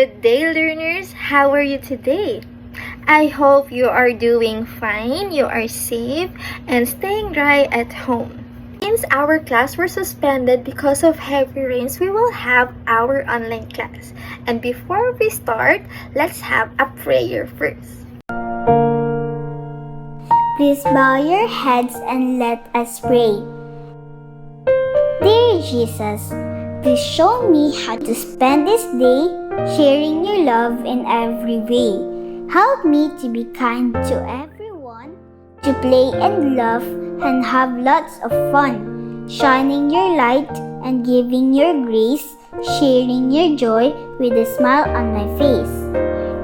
Good day, learners! How are you today? I hope you are doing fine, you are safe, and staying dry at home. Since our class were suspended because of heavy rains, we will have our online class. And before we start, let's have a prayer first. Please bow your heads and let us pray. Dear Jesus, please show me how to spend this day sharing your love in every way. Help me to be kind to everyone, to play and laugh and have lots of fun, shining your light and giving your grace, sharing your joy with a smile on my face.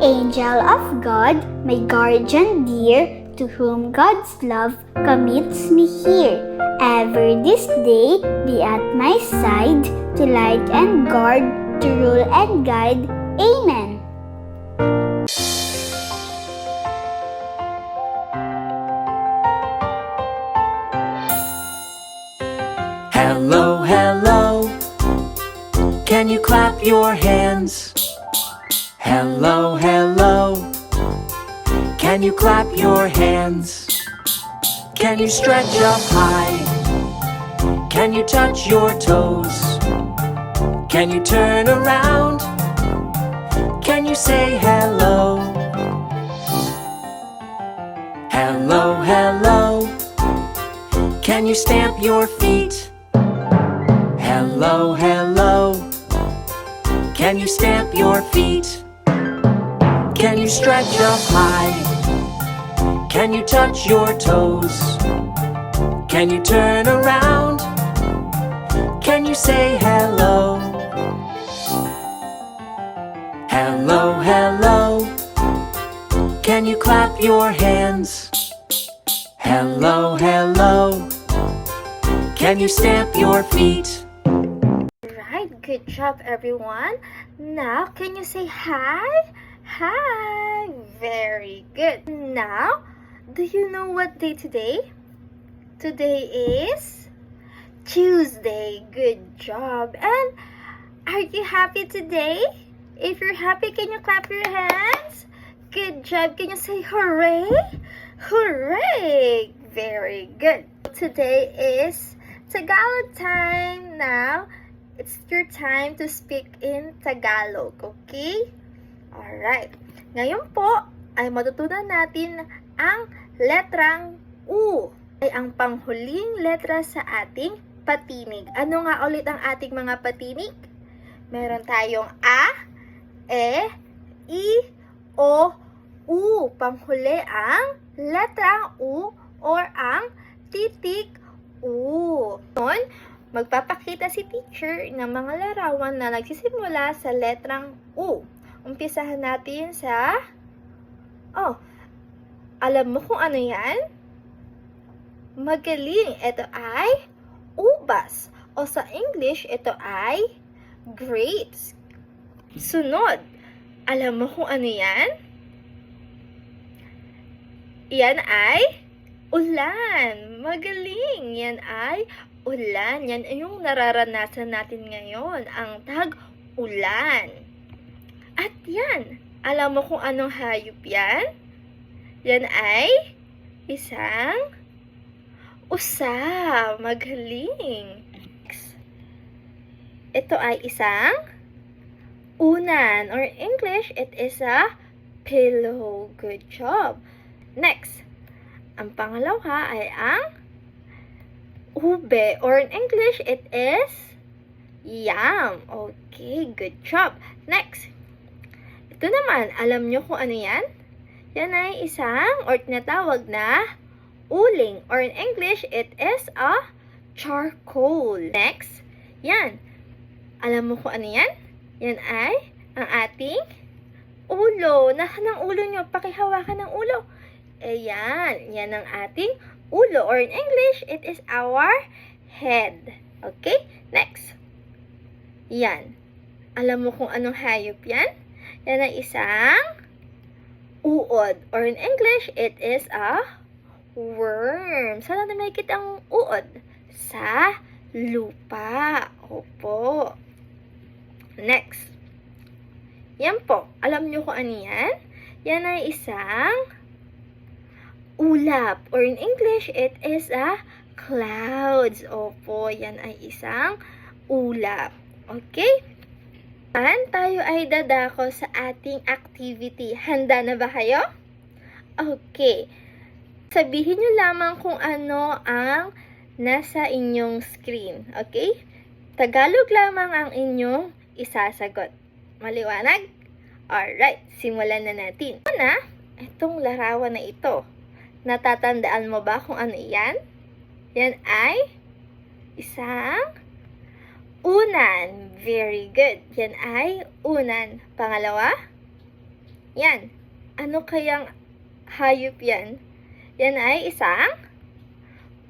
Angel of God, my guardian dear, to whom God's love commits me here. Ever this day be at my side, to light and guard, to rule and guide. Amen. Hello, hello. Can you clap your hands? Hello, hello. Can you clap your hands? Can you stretch up high? Can you touch your toes? Can you turn around? Can you say hello? Hello, hello. Can you stamp your feet? Hello, hello. Can you stamp your feet? Can you stretch up high? Can you touch your toes? Can you turn around? Can you say hello? Hello, hello. Can you clap your hands? Hello, hello. Can you stamp your feet? Right, good job everyone. Now, can you say hi? Hi! Very good. Now, do you know what day today? Today is Tuesday. Good job. And are you happy today? If you're happy, can you clap your hands? Good job. Can you say hooray? Hooray! Very good. Today is Tagalog time. Now, it's your time to speak in Tagalog, okay? Alright. Ngayon po, ay matutunan natin ang letrang U. Ay ang panghuling letra sa ating patinig. Ano nga ulit ang ating mga patinig? Meron tayong A, E, I, O, U. Panghuli ang letrang U or ang titik U. Noon, magpapakita si teacher ng mga larawan na nagsisimula sa letrang U. Umpisahan natin sa... alam mo kung ano yan? Magaling. Ito ay ubas. O sa English, ito ay grapes. Sunod. Alam mo kung ano yan? Yan ay ulan. Magaling. Yan ay ulan. Yan ay yung nararanasan natin ngayon. Ang tag-ulan. At yan, alam mo kung anong hayop yan? Yan ay isang usa. Magaling. Ito ay isang unan. Or in English, it is a pillow. Good job. Next, ang pangalawa ay ang ube. Or in English, it is yam. Okay, good job. Next, ito naman, alam nyo kung ano yan? Yan ay isang or tinatawag na uling. Or in English, it is a charcoal. Next, yan. Alam mo kung ano yan? Yan ay ang ating ulo. Nasaan ang ulo nyo? Pakihawakan ng ulo. Ayan. Yan ang ating ulo. Or in English, it is our head. Okay? Next. Yan. Alam mo kung anong hayop yan? Yan ay isang uod. Or in English, it is a worm. Saan natin makikita ang uod? Sa lupa. Opo. Next. Yan po. Alam nyo kung ano yan? Yan ay isang ulap. Or in English, it is a clouds. Opo, yan ay isang ulap. Okay? Tayo ay dadako sa ating activity. Handa na ba kayo? Okay. Sabihin nyo lamang kung ano ang nasa inyong screen. Okay? Tagalog lamang ang inyong isasagot. Maliwanag? Alright, simulan na natin. Una, itong larawan na ito. Natatandaan mo ba kung ano yan? Yan ay isang unan. Very good. Yan ay unan. Pangalawa, yan. Ano kayang hayop yan? Yan ay isang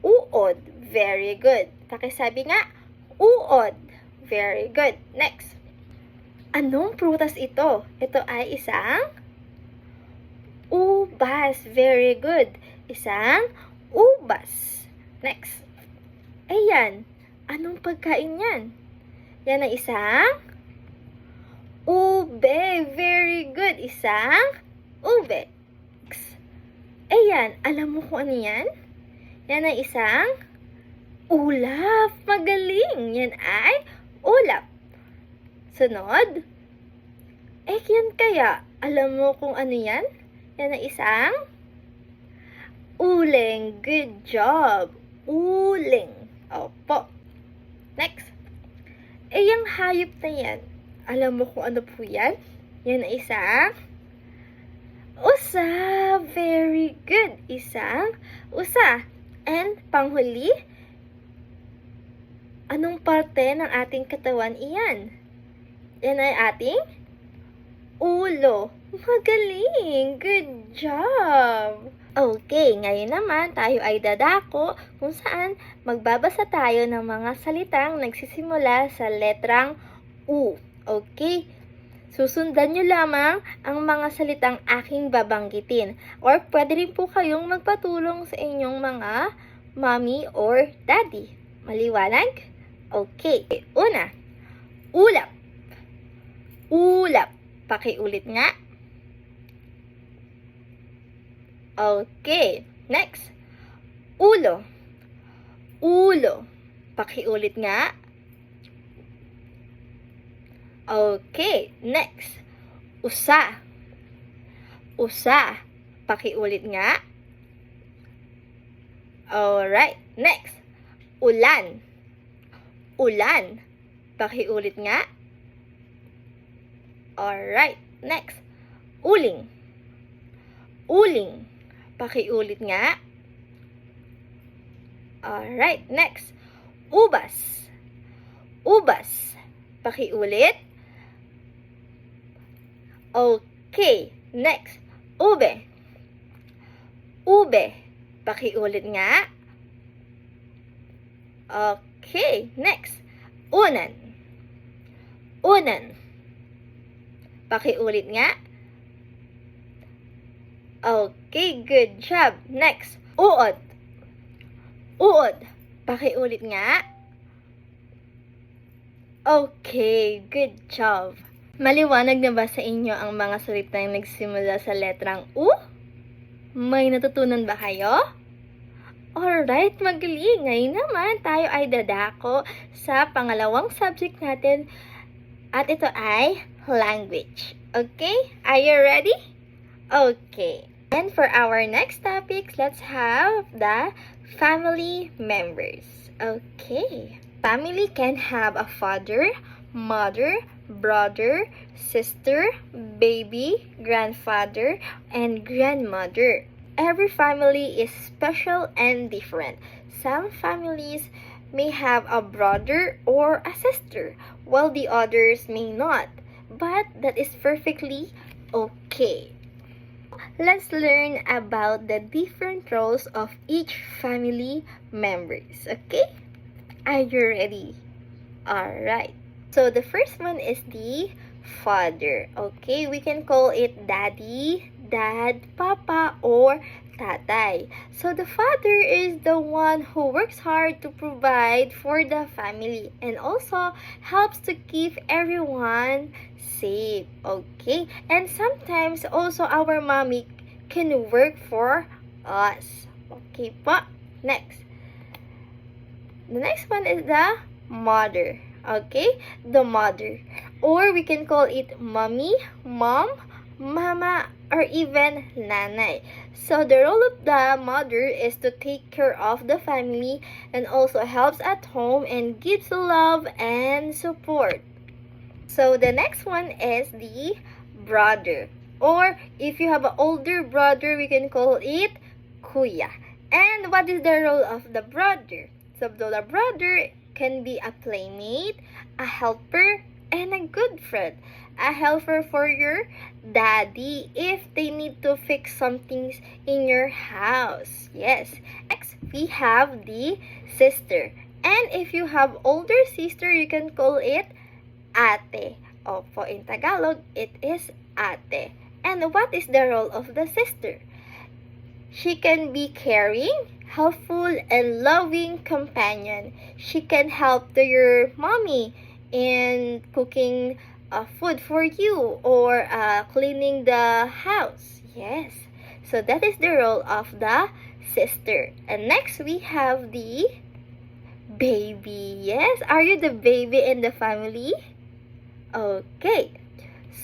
uod. Very good. Pakisabi nga, uod. Very good. Next. Anong prutas ito? Ito ay isang ubas. Very good. Isang ubas. Next. Ayan. Anong pagkain yan? Yan ay isang ube. Very good. Isang ube. Next. Ayan. Alam mo kung ano yan? Yan ay isang ulap. Magaling. Yan ay ulap. Sunod. Yan kaya. Alam mo kung ano yan? Yan ay isang uling. Good job. Uling. Opo. Next. Yung hayop na yan. Alam mo kung ano po yan? Yan ay isang usa. Very good. Isang usa. And panghuli, anong parte ng ating katawan iyan? Yan ay ating ulo. Magaling! Good job! Okay, ngayon naman tayo ay dadako kung saan magbabasa tayo ng mga salitang nagsisimula sa letrang U. Okay? Susundan nyo lamang ang mga salitang aking babanggitin. Or pwede rin po kayong magpatulong sa inyong mga mommy or daddy. Maliwanag? Okay. Una, ulap. Ulap. Pakiulit nga. Okay. Next. Ulo. Ulo. Pakiulit nga. Okay. Next. Usa. Usa. Pakiulit nga. Alright. Next. Ulan. Ulan. Pakiulit nga. Alright. Next. Uling. Uling. Pakiulit nga. Alright. Next. Ubas. Ubas. Pakiulit. Okay. Next. Ube. Ube. Pakiulit nga. Okay. Next. Unan. Unan. Pakiulit nga. Okay, good job. Next, uod. Uod. Pakiulit nga. Okay, good job. Maliwanag na ba sa inyo ang mga salitang nagsimula sa letrang U? May natutunan ba kayo? Alright, magaling. Ngayon naman tayo ay dadako sa pangalawang subject natin at ito ay language. Okay? Are you ready? Okay. And for our next topic, let's have the family members. Okay. Family can have a father, mother, brother, sister, baby, grandfather, and grandmother. Every family is special and different. Some families may have a brother or a sister, while the others may not. But that is perfectly okay. Let's learn about the different roles of each family members. Okay? Are you ready? Alright. So the first one is the father. Okay? We can call it daddy, dad, papa, or tatay. So the father is the one who works hard to provide for the family and also helps to keep everyone safe. Okay? And sometimes also our mommy can work for us. Okay po? Next. The next one is the mother. Okay? The mother. Or we can call it mommy, mom, mama, or even nanay. So the role of the mother is to take care of the family and also helps at home and gives love and support. So the next one is the brother. Or if you have an older brother, we can call it kuya. And what is the role of the brother? So the brother can be a playmate, a helper, and a good friend. A helper for your daddy if they need to fix some things in your house. Yes. Next, we have the sister. And if you have older sister, you can call it ate. Opo, in Tagalog, it is ate. And what is the role of the sister? She can be caring, helpful, and loving companion. She can help to your mommy in cooking food for you or cleaning the house. Yes. So that is the role of the sister. And next we have the baby. Yes. Are you the baby in the family? Okay.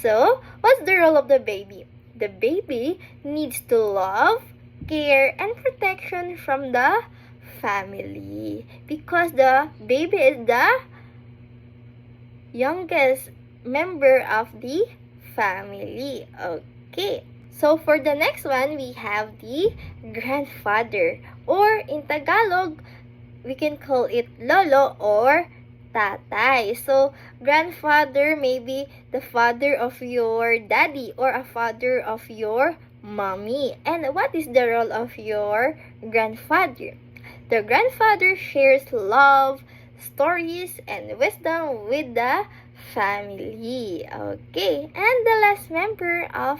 So what's the role of the baby? The baby needs to love, care, and protection from the family because the baby is the youngest member of the family. Okay. So for the next one, we have the grandfather. Or in Tagalog, we can call it lolo or tatay. So grandfather may be the father of your daddy or a father of your mommy. And what is the role of your grandfather? The grandfather shares love, stories, and wisdom with the family. Okay, and the last member of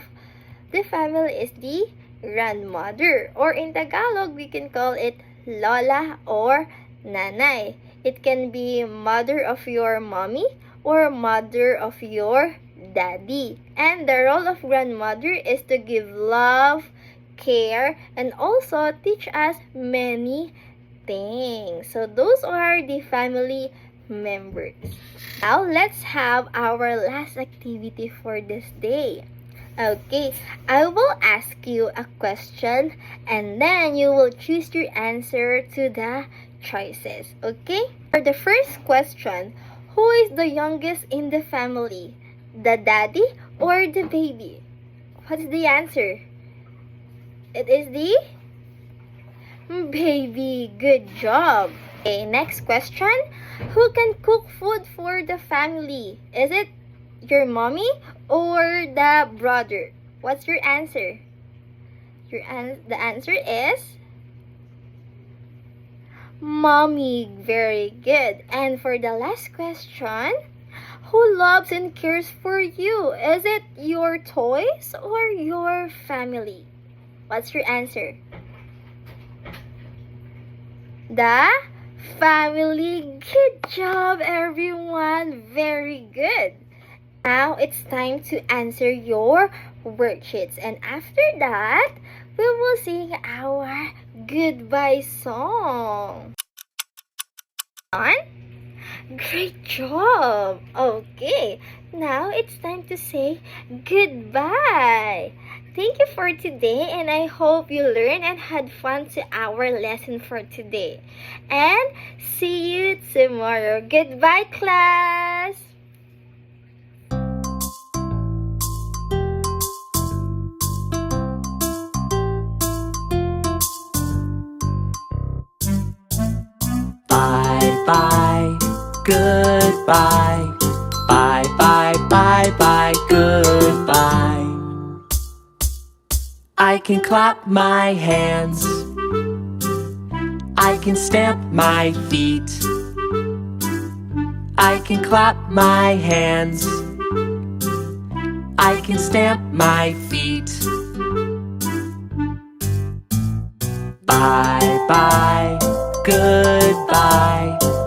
the family is the grandmother. Or in Tagalog, we can call it lola or nanay. It can be mother of your mommy or mother of your daddy. And the role of grandmother is to give love, care, and also teach us many things. So those are the family members. Now let's have our last activity for this day. Okay, I will ask you a question and then you will choose your answer to the choices. Okay? For the first question, who is the youngest in the family? The daddy or the baby? What's the answer? It is the baby. Good job. Okay, next question. Who can cook food for the family? Is it your mommy or the brother? What's your answer? The answer is mommy. Very good. And for the last question, who loves and cares for you? Is it your toys or your family? What's your answer? The family. Good job, everyone. Very good. Now it's time to answer your worksheets. And after that, we will sing our goodbye song. On? Great job. Okay, now it's time to say goodbye. Thank you for today, and I hope you learned and had fun to our lesson for today. And see you tomorrow. Goodbye, class. Bye bye, goodbye. Bye bye, bye bye, goodbye. I can clap my hands, I can stamp my feet, I can clap my hands, I can stamp my feet. Bye bye, goodbye.